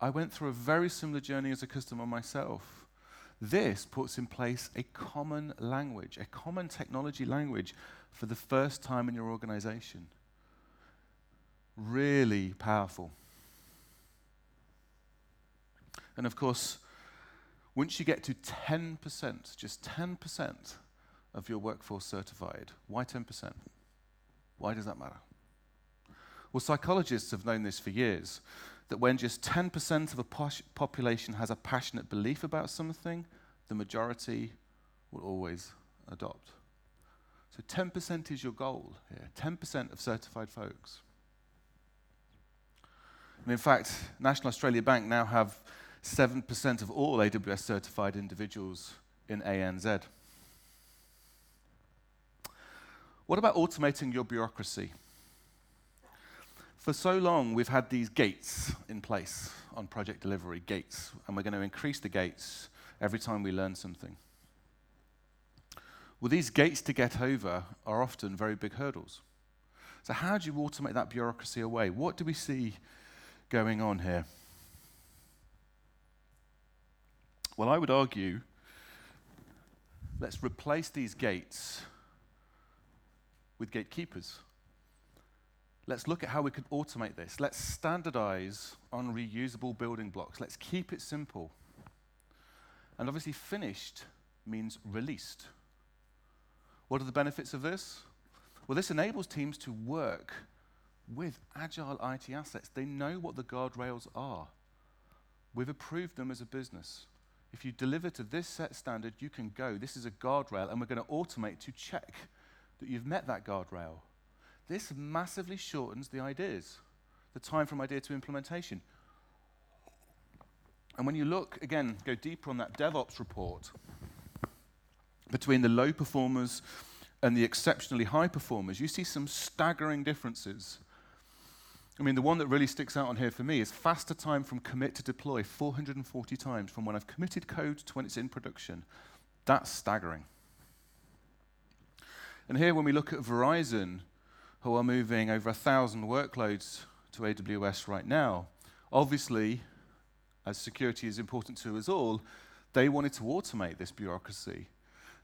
I went through a very similar journey as a customer myself. This puts in place a common language, a common technology language for the first time in your organization. Really powerful. And of course, once you get to 10%, just 10% of your workforce certified, why 10%? Why does that matter? Well, psychologists have known this for years, that when just 10% of a population has a passionate belief about something, the majority will always adopt. So 10% is your goal here, 10% of certified folks. And in fact, National Australia Bank now have 7% of all AWS certified individuals in ANZ. What about automating your bureaucracy? For so long, we've had these gates in place on project delivery, gates, and we're going to increase the gates every time we learn something. Well, these gates to get over are often very big hurdles. So how do you automate that bureaucracy away? What do we see going on here? Well, I would argue, let's replace these gates with gatekeepers. Let's look at how we could automate this. Let's standardize on reusable building blocks. Let's keep it simple. And obviously, finished means released. What are the benefits of this? Well, this enables teams to work with agile IT assets. They know what the guardrails are. We've approved them as a business. If you deliver to this set standard, you can go. This is a guardrail, and we're going to automate to check that you've met that guardrail. This massively shortens the ideas, the time from idea to implementation. And when you look, again, go deeper on that DevOps report, between the low performers and the exceptionally high performers, you see some staggering differences. I mean, the one that really sticks out on here for me is faster time from commit to deploy, 440 times from when I've committed code to when it's in production. That's staggering. And here, when we look at Verizon, who are moving over 1,000 workloads to AWS right now, obviously, as security is important to us all, they wanted to automate this bureaucracy.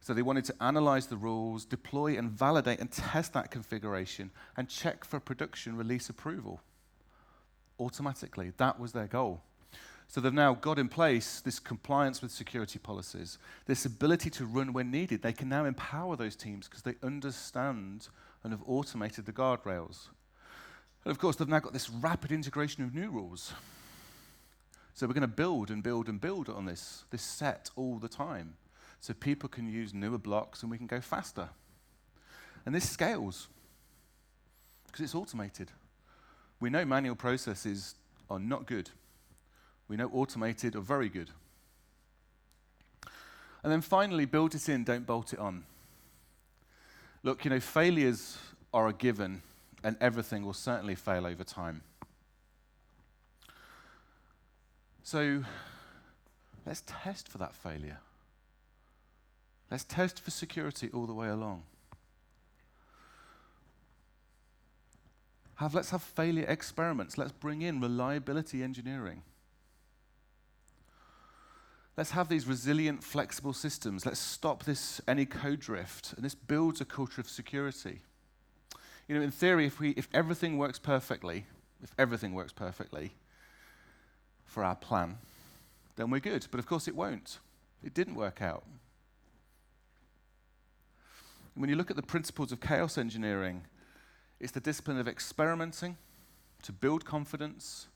So they wanted to analyze the rules, deploy and validate and test that configuration, and check for production release approval automatically. That was their goal. So they've now got in place this compliance with security policies, this ability to run when needed. They can now empower those teams because they understand and have automated the guardrails. And of course, they've now got this rapid integration of new rules. So we're going to build and build and build on this set all the time, so people can use newer blocks and we can go faster. And this scales because it's automated. We know manual processes are not good. We know automated are very good. And then finally, build it in, don't bolt it on. Look, failures are a given, and everything will certainly fail over time. So let's test for that failure. Let's test for security all the way along. Let's have failure experiments. Let's bring in reliability engineering. Let's have these resilient, flexible systems. Let's stop any code drift, and this builds a culture of security. In theory, if everything works perfectly for our plan, then we're good. But of course it won't. It didn't work out. When you look at the principles of chaos engineering, it's the discipline of experimenting to build confidence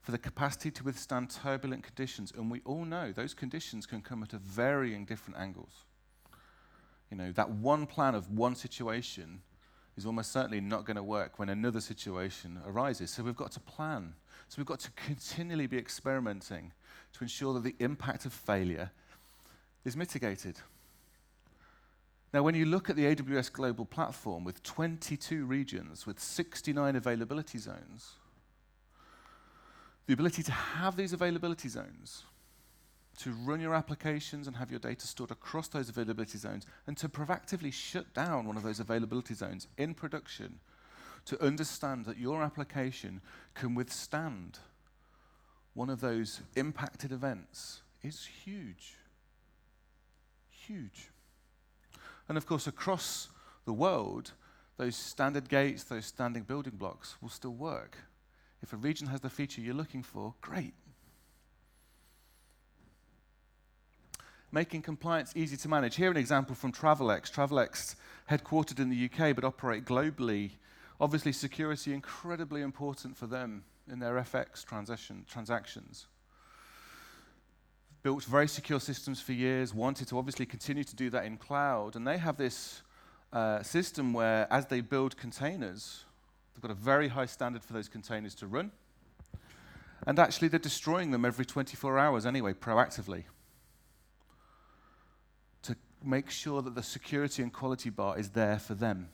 for the capacity to withstand turbulent conditions. And we all know those conditions can come at a varying different angles. That one plan of one situation is almost certainly not going to work when another situation arises. So we've got to plan. So we've got to continually be experimenting to ensure that the impact of failure is mitigated. Now, when you look at the AWS Global Platform with 22 regions, with 69 availability zones, the ability to have these availability zones, to run your applications and have your data stored across those availability zones, and to proactively shut down one of those availability zones in production, to understand that your application can withstand one of those impacted events is huge. Huge. And of course, across the world, those standard gates, those standing building blocks will still work. If a region has the feature you're looking for, great. Making compliance easy to manage. Here an example from Travelex. Travelex, headquartered in the UK but operate globally. Obviously, security incredibly important for them in their FX transactions. Built very secure systems for years, wanted to obviously continue to do that in cloud. And they have this system where, as they build containers, they've got a very high standard for those containers to run. And actually, they're destroying them every 24 hours anyway, proactively, to make sure that the security and quality bar is there for them.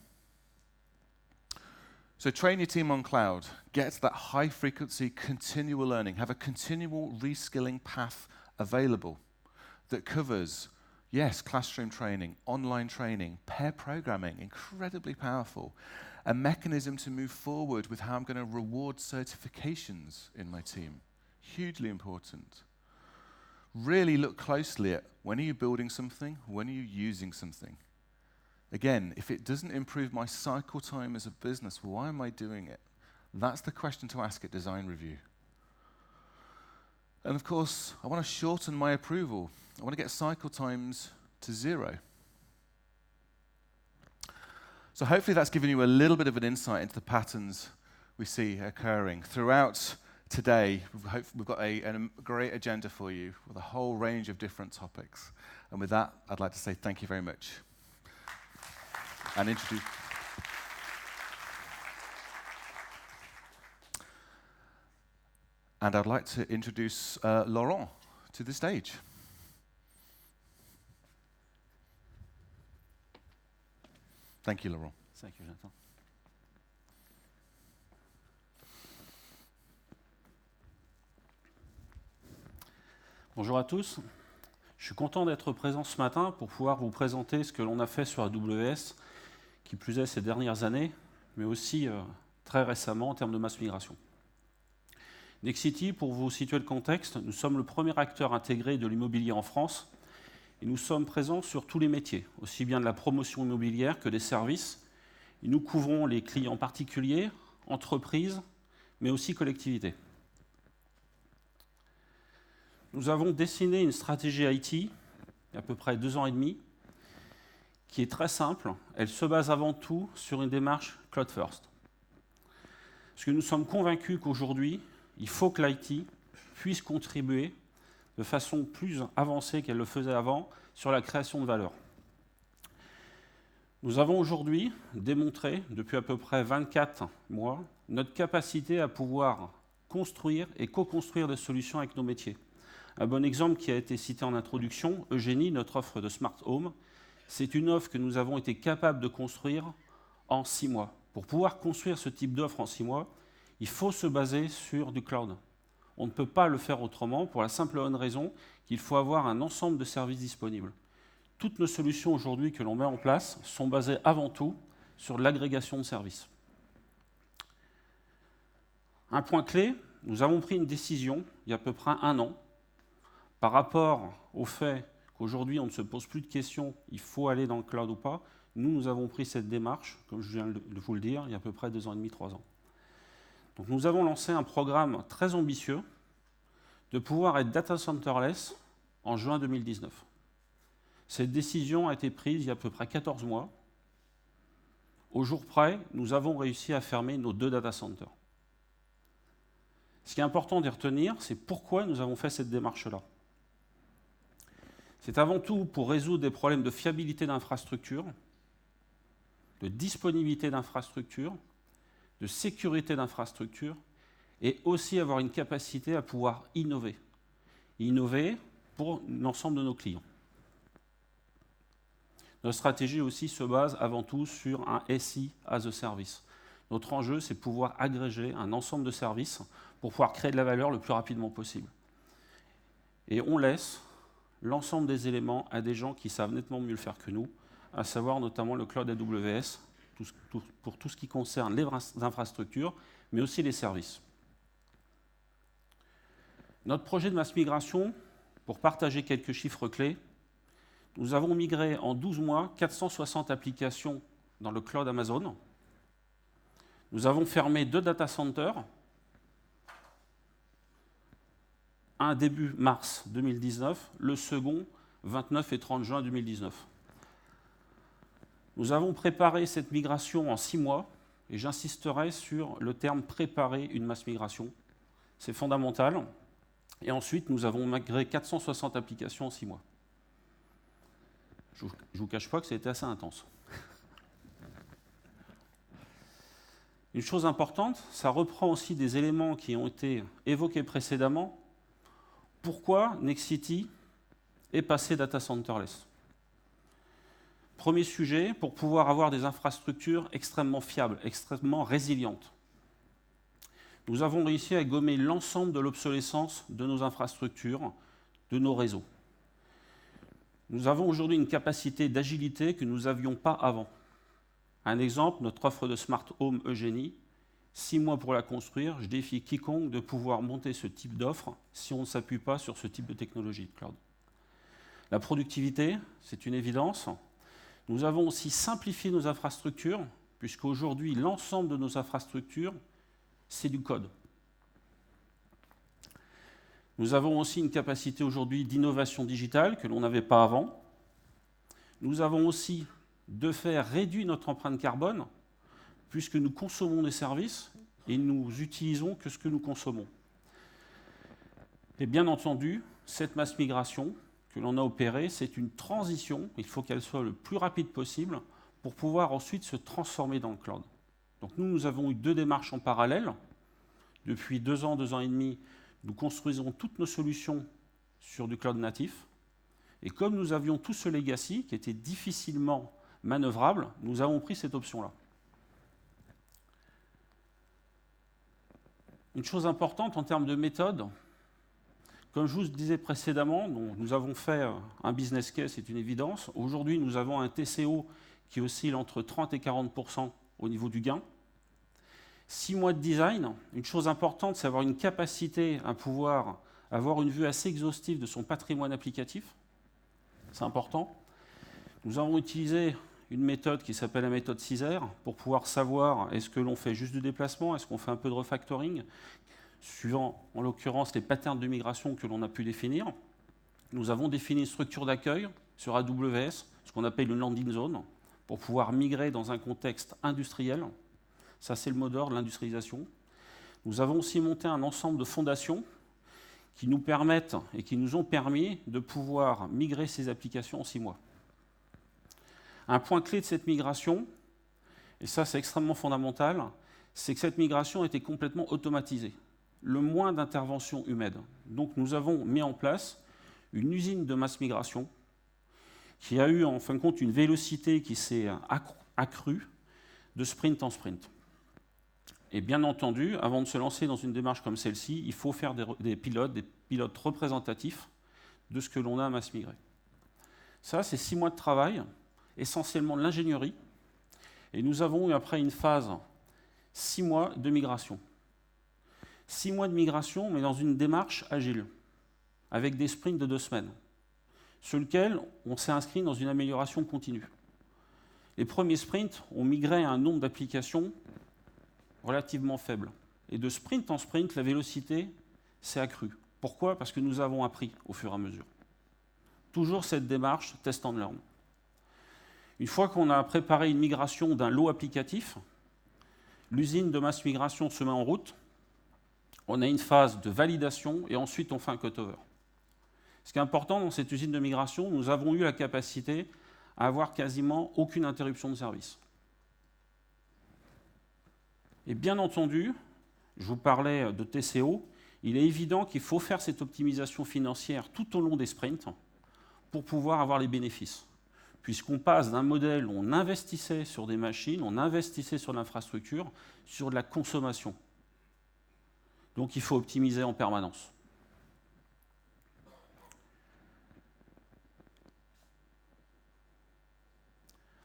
So train your team on cloud. Get that high-frequency, continual learning. Have a continual reskilling path available that covers, yes, classroom training, online training, pair programming, incredibly powerful. A mechanism to move forward with how I'm going to reward certifications in my team. Hugely important. Really look closely at when are you building something, when are you using something. Again, if it doesn't improve my cycle time as a business, why am I doing it? That's the question to ask at design review. And of course, I want to shorten my approval. I want to get cycle times to 0. So hopefully that's given you a little bit of an insight into the patterns we see occurring. Throughout today, we've got a great agenda for you with a whole range of different topics. And with that, I'd like to say thank you very much. And introduce... And I'd like to introduce Laurent to the stage. Thank you, Laurent. Thank you, Jonathan. Bonjour à tous. Je suis content d'être présent ce matin pour pouvoir vous présenter ce que l'on a fait sur AWS, qui plus est ces dernières années, mais aussi très récemment en termes de mass migration. Nexity, pour vous situer le contexte, nous sommes le premier acteur intégré de l'immobilier en France et nous sommes présents sur tous les métiers, aussi bien de la promotion immobilière que des services. Et nous couvrons les clients particuliers, entreprises, mais aussi collectivités. Nous avons dessiné une stratégie IT, il y a à peu près 2 ans et demi, qui est très simple. Elle se base avant tout sur une démarche Cloud First. Parce que nous sommes convaincus qu'aujourd'hui, il faut que l'IT puisse contribuer de façon plus avancée qu'elle le faisait avant sur la création de valeur. Nous avons aujourd'hui démontré, depuis à peu près 24 mois, notre capacité à pouvoir construire et co-construire des solutions avec nos métiers. Un bon exemple qui a été cité en introduction, Eugénie, notre offre de Smart Home, c'est une offre que nous avons été capables de construire en 6 mois. Pour pouvoir construire ce type d'offre en 6 mois, il faut se baser sur du cloud. On ne peut pas le faire autrement pour la simple et bonne raison qu'il faut avoir un ensemble de services disponibles. Toutes nos solutions aujourd'hui que l'on met en place sont basées avant tout sur l'agrégation de services. Un point clé, nous avons pris une décision il y a à peu près 1 an par rapport au fait qu'aujourd'hui on ne se pose plus de questions, il faut aller dans le cloud ou pas. Nous avons pris cette démarche, comme je viens de vous le dire, il y a à peu près 2 ans et demi, 3 ans. Donc nous avons lancé un programme très ambitieux de pouvoir être data centerless en juin 2019. Cette décision a été prise il y a à peu près 14 mois. Au jour près, nous avons réussi à fermer nos 2 data centers. Ce qui est important d'y retenir, c'est pourquoi nous avons fait cette démarche-là. C'est avant tout pour résoudre des problèmes de fiabilité d'infrastructure, de disponibilité d'infrastructure, de sécurité d'infrastructure, et aussi avoir une capacité à pouvoir innover. Innover pour l'ensemble de nos clients. Notre stratégie aussi se base avant tout sur un SI as a service. Notre enjeu, c'est de pouvoir agréger un ensemble de services pour pouvoir créer de la valeur le plus rapidement possible. Et on laisse l'ensemble des éléments à des gens qui savent nettement mieux le faire que nous, à savoir notamment le cloud AWS, pour tout ce qui concerne les infrastructures, mais aussi les services. Notre projet de mass migration, pour partager quelques chiffres clés, nous avons migré en 12 mois 460 applications dans le cloud Amazon. Nous avons fermé 2 data centers, un début mars 2019, le second 29 et 30 juin 2019. Nous avons préparé cette migration en 6 mois, et j'insisterai sur le terme « préparer une mass migration ». C'est fondamental. Et ensuite, nous avons migré 460 applications en 6 mois. Je ne vous cache pas que ça a été assez intense. Une chose importante, ça reprend aussi des éléments qui ont été évoqués précédemment. Pourquoi Nexity est passé data centerless ? Premier sujet, pour pouvoir avoir des infrastructures extrêmement fiables, extrêmement résilientes. Nous avons réussi à gommer l'ensemble de l'obsolescence de nos infrastructures, de nos réseaux. Nous avons aujourd'hui une capacité d'agilité que nous n'avions pas avant. Un exemple, notre offre de Smart Home Eugénie, 6 mois pour la construire, je défie quiconque de pouvoir monter ce type d'offre si on ne s'appuie pas sur ce type de technologie de cloud. La productivité, c'est une évidence. Nous avons aussi simplifié nos infrastructures, puisqu'aujourd'hui, l'ensemble de nos infrastructures, c'est du code. Nous avons aussi une capacité aujourd'hui d'innovation digitale que l'on n'avait pas avant. Nous avons aussi, de fait, réduit notre empreinte carbone, puisque nous consommons des services et nous utilisons que ce que nous consommons. Et bien entendu, cette mass migration que l'on a opérée, c'est une transition, il faut qu'elle soit le plus rapide possible pour pouvoir ensuite se transformer dans le cloud. Donc nous avons eu 2 démarches en parallèle. Depuis 2 ans, 2 ans et demi, nous construisons toutes nos solutions sur du cloud natif. Et comme nous avions tout ce legacy qui était difficilement manœuvrable, nous avons pris cette option-là. Une chose importante en termes de méthode, comme je vous le disais précédemment, nous avons fait un business case, c'est une évidence. Aujourd'hui, nous avons un TCO qui oscille entre 30 et 40% au niveau du gain. 6 mois de design. Une chose importante, c'est avoir une capacité à pouvoir avoir une vue assez exhaustive de son patrimoine applicatif. C'est important. Nous avons utilisé une méthode qui s'appelle la méthode Césaire pour pouvoir savoir est-ce que l'on fait juste du déplacement, est-ce qu'on fait un peu de refactoring, suivant en l'occurrence les patterns de migration que l'on a pu définir. Nous avons défini une structure d'accueil sur AWS, ce qu'on appelle une landing zone, pour pouvoir migrer dans un contexte industriel. Ça, c'est le mot d'ordre, l'industrialisation. Nous avons aussi monté un ensemble de fondations qui nous permettent et qui nous ont permis de pouvoir migrer ces applications en 6 mois. Un point clé de cette migration, et ça c'est extrêmement fondamental, c'est que cette migration était complètement automatisée. Le moins d'intervention humaine. Donc nous avons mis en place une usine de masse migration qui a eu en fin de compte une vélocité qui s'est accrue de sprint en sprint. Et bien entendu, avant de se lancer dans une démarche comme celle-ci, il faut faire des pilotes représentatifs de ce que l'on a à masse migrer. Ça, c'est 6 mois de travail, essentiellement de l'ingénierie. Et nous avons eu après une phase 6 mois de migration. 6 mois de migration, mais dans une démarche agile, avec des sprints de 2 semaines, sur lequel on s'est inscrit dans une amélioration continue. Les premiers sprints, on migrait à un nombre d'applications relativement faible. Et de sprint en sprint, la vélocité s'est accrue. Pourquoi? Parce que nous avons appris au fur et à mesure. Toujours cette démarche test and learn. Une fois qu'on a préparé une migration d'un lot applicatif, l'usine de masse migration se met en route, on a une phase de validation et ensuite on fait un cutover. Ce qui est important dans cette usine de migration, nous avons eu la capacité à avoir quasiment aucune interruption de service. Et bien entendu, je vous parlais de TCO, il est évident qu'il faut faire cette optimisation financière tout au long des sprints pour pouvoir avoir les bénéfices. Puisqu'on passe d'un modèle où on investissait sur des machines, on investissait sur l'infrastructure, sur de la consommation. Donc il faut optimiser en permanence.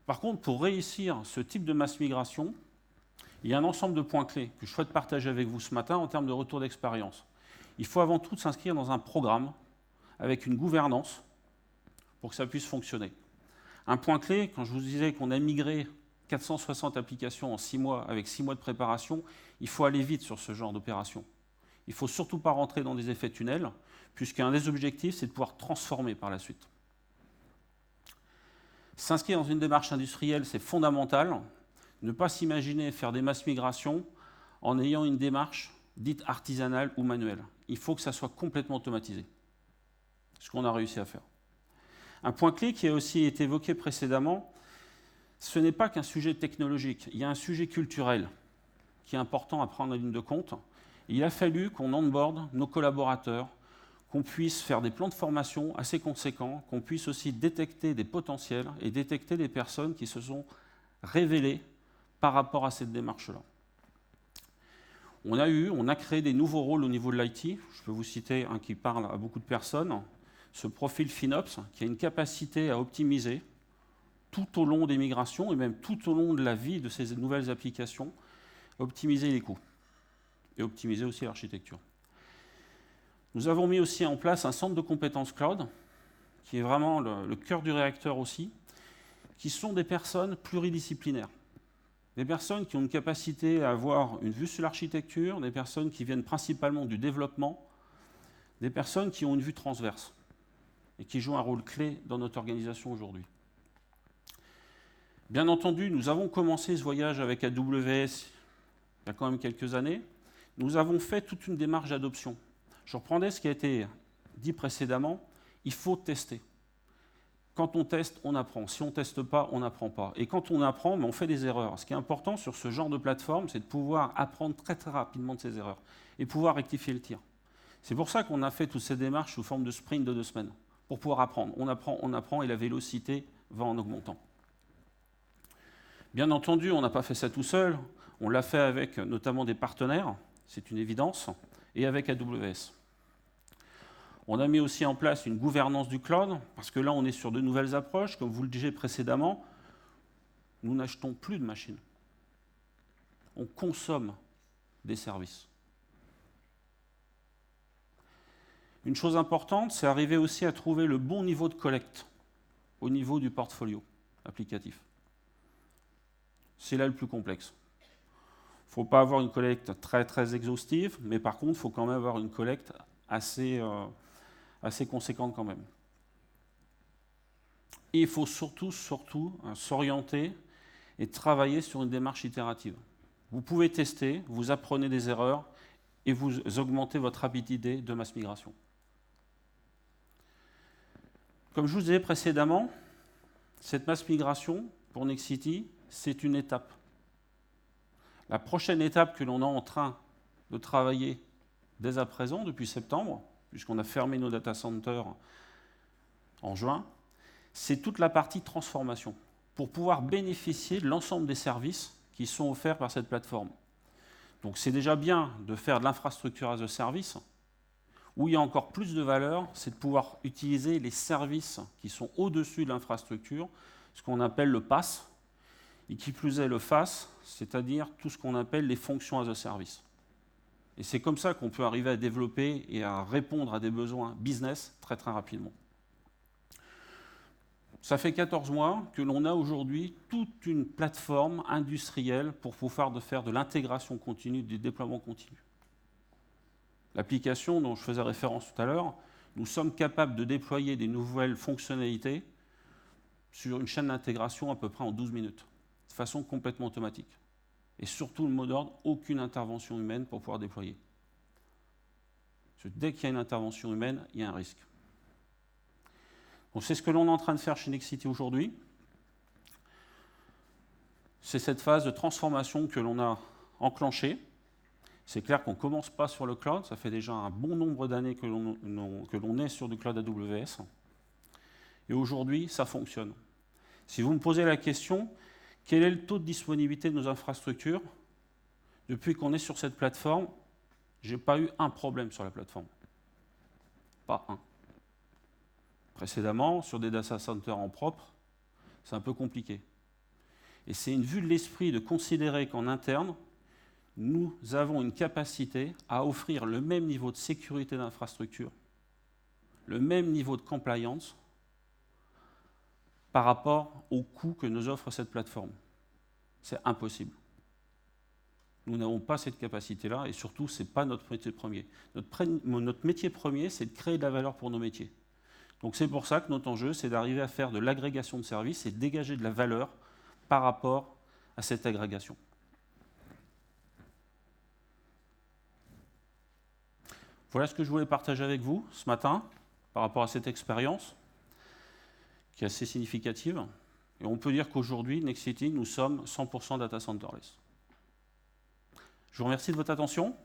Par contre, pour réussir ce type de masse migration, il y a un ensemble de points clés que je souhaite partager avec vous ce matin en termes de retour d'expérience. Il faut avant tout s'inscrire dans un programme avec une gouvernance pour que ça puisse fonctionner. Un point clé, quand je vous disais qu'on a migré 460 applications en 6 mois avec 6 mois de préparation, il faut aller vite sur ce genre d'opération. Il ne faut surtout pas rentrer dans des effets tunnels, puisqu'un des objectifs, c'est de pouvoir transformer par la suite. S'inscrire dans une démarche industrielle, c'est fondamental. Ne pas s'imaginer faire des masses migrations en ayant une démarche dite artisanale ou manuelle. Il faut que ça soit complètement automatisé. Ce qu'on a réussi à faire. Un point clé qui a aussi été évoqué précédemment, ce n'est pas qu'un sujet technologique, il y a un sujet culturel qui est important à prendre en ligne de compte. Il a fallu qu'on onboard nos collaborateurs, qu'on puisse faire des plans de formation assez conséquents, qu'on puisse aussi détecter des potentiels et détecter des personnes qui se sont révélées par rapport à cette démarche-là. On a créé des nouveaux rôles au niveau de l'IT. Je peux vous citer un qui parle à beaucoup de personnes. Ce profil FinOps qui a une capacité à optimiser tout au long des migrations et même tout au long de la vie de ces nouvelles applications, optimiser les coûts et optimiser aussi l'architecture. Nous avons mis aussi en place un centre de compétences cloud qui est vraiment le cœur du réacteur aussi, qui sont des personnes pluridisciplinaires. Des personnes qui ont une capacité à avoir une vue sur l'architecture, des personnes qui viennent principalement du développement, des personnes qui ont une vue transverse et qui jouent un rôle clé dans notre organisation aujourd'hui. Bien entendu, nous avons commencé ce voyage avec AWS il y a quand même quelques années. Nous avons fait toute une démarche d'adoption. Je reprendrai ce qui a été dit précédemment, il faut tester. Quand on teste, on apprend. Si on ne teste pas, on n'apprend pas. Et quand on apprend, on fait des erreurs. Ce qui est important sur ce genre de plateforme, c'est de pouvoir apprendre très très rapidement de ces erreurs et pouvoir rectifier le tir. C'est pour ça qu'on a fait toutes ces démarches sous forme de sprint de 2 semaines, pour pouvoir apprendre. On apprend et la vélocité va en augmentant. Bien entendu, on n'a pas fait ça tout seul. On l'a fait avec notamment des partenaires, c'est une évidence, et avec AWS. On a mis aussi en place une gouvernance du cloud, parce que là, on est sur de nouvelles approches. Comme vous le disiez précédemment, nous n'achetons plus de machines. On consomme des services. Une chose importante, c'est arriver aussi à trouver le bon niveau de collecte au niveau du portfolio applicatif. C'est là le plus complexe. Il ne faut pas avoir une collecte très, très exhaustive, mais par contre, il faut quand même avoir une collecte assez conséquente quand même. Et il faut surtout s'orienter et travailler sur une démarche itérative. Vous pouvez tester, vous apprenez des erreurs et vous augmentez votre rapidité de mass migration. Comme je vous disais précédemment, cette mass migration pour Nexity, c'est une étape. La prochaine étape que l'on est en train de travailler dès à présent, depuis septembre, puisqu'on a fermé nos data centers en juin, c'est toute la partie transformation, pour pouvoir bénéficier de l'ensemble des services qui sont offerts par cette plateforme. Donc c'est déjà bien de faire de l'infrastructure as a service. Où il y a encore plus de valeur, c'est de pouvoir utiliser les services qui sont au-dessus de l'infrastructure, ce qu'on appelle le PaaS, et qui plus est le FaaS, c'est-à-dire tout ce qu'on appelle les fonctions as a service. Et c'est comme ça qu'on peut arriver à développer et à répondre à des besoins business très très rapidement. Ça fait 14 mois que l'on a aujourd'hui toute une plateforme industrielle pour pouvoir faire de l'intégration continue, du déploiement continu. L'application dont je faisais référence tout à l'heure, nous sommes capables de déployer des nouvelles fonctionnalités sur une chaîne d'intégration à peu près en 12 minutes, de façon complètement automatique. Et surtout, le mot d'ordre, aucune intervention humaine pour pouvoir déployer. Parce que dès qu'il y a une intervention humaine, il y a un risque. Donc c'est ce que l'on est en train de faire chez Nexity aujourd'hui. C'est cette phase de transformation que l'on a enclenchée. C'est clair qu'on ne commence pas sur le cloud, ça fait déjà un bon nombre d'années que l'on est sur du cloud AWS. Et aujourd'hui, ça fonctionne. Si vous me posez la question, quel est le taux de disponibilité de nos infrastructures? Depuis qu'on est sur cette plateforme, je n'ai pas eu un problème sur la plateforme. Pas un. Précédemment, sur des data centers en propre, c'est un peu compliqué. Et c'est une vue de l'esprit de considérer qu'en interne, nous avons une capacité à offrir le même niveau de sécurité d'infrastructure, le même niveau de compliance par rapport au coût que nous offre cette plateforme. C'est impossible. Nous n'avons pas cette capacité-là et surtout, ce n'est pas notre métier premier. Notre métier premier, c'est de créer de la valeur pour nos métiers. Donc c'est pour ça que notre enjeu, c'est d'arriver à faire de l'agrégation de services et de dégager de la valeur par rapport à cette agrégation. Voilà ce que je voulais partager avec vous ce matin par rapport à cette expérience qui est assez significative. Et on peut dire qu'aujourd'hui, Nexity, nous sommes 100% data centerless. Je vous remercie de votre attention.